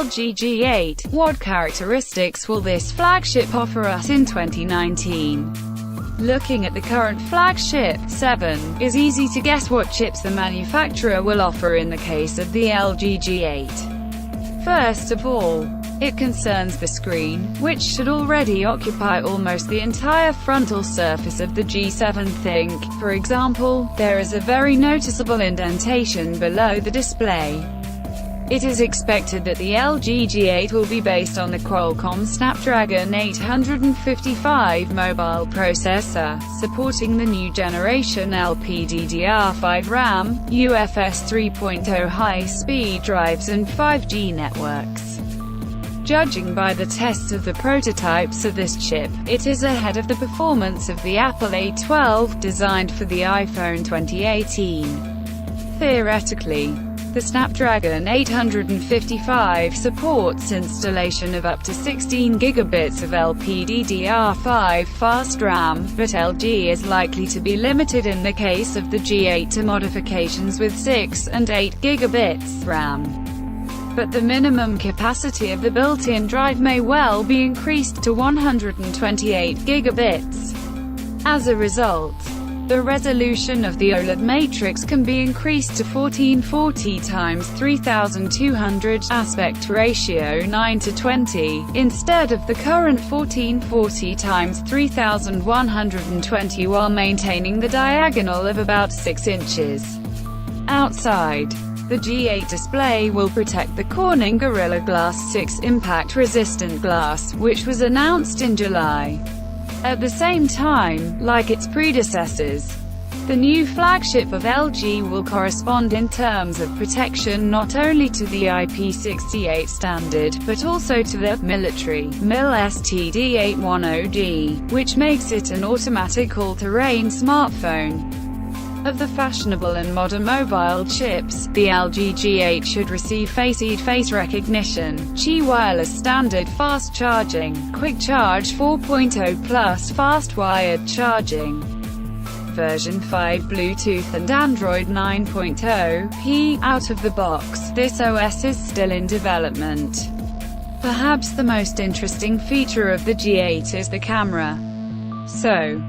LG G8. What characteristics will this flagship offer us in 2019? Looking at the current flagship 7, is easy to guess what chips the manufacturer will offer in the case of the LG G8. First of all, it concerns the screen, which should already occupy almost the entire frontal surface of the G7 ThinQ. For example, there is a very noticeable indentation below the display. It is expected that the LG G8 will be based on the Qualcomm Snapdragon 855 mobile processor, supporting the new generation LPDDR5 RAM, UFS 3.0 high-speed drives and 5G networks. Judging by the tests of the prototypes of this chip, it is ahead of the performance of the Apple A12, designed for the iPhone 2018. Theoretically, the Snapdragon 855 supports installation of up to 16 gigabits of LPDDR5 fast RAM, but LG is likely to be limited in the case of the G8 to modifications with 6 and 8 gigabits RAM. But the minimum capacity of the built-in drive may well be increased to 128 gigabits. As a result, the resolution of the OLED matrix can be increased to 1440 x 3200 aspect ratio 9:20, instead of the current 1440 x 3120, while maintaining the diagonal of about 6 inches. Outside, the G8 display will protect the Corning Gorilla Glass 6 impact-resistant glass, which was announced in July. At the same time, like its predecessors, the new flagship of LG will correspond in terms of protection not only to the IP68 standard, but also to the military MIL STD810D, which makes it an automatic all-terrain smartphone. Of the fashionable and modern mobile chips, the LG G8 should receive Face ID face recognition, Qi wireless standard fast charging, Quick Charge 4.0 plus fast wired charging, version 5 Bluetooth and Android 9.0 out of the box. This OS is still in development. Perhaps the most interesting feature of the G8 is the camera. So,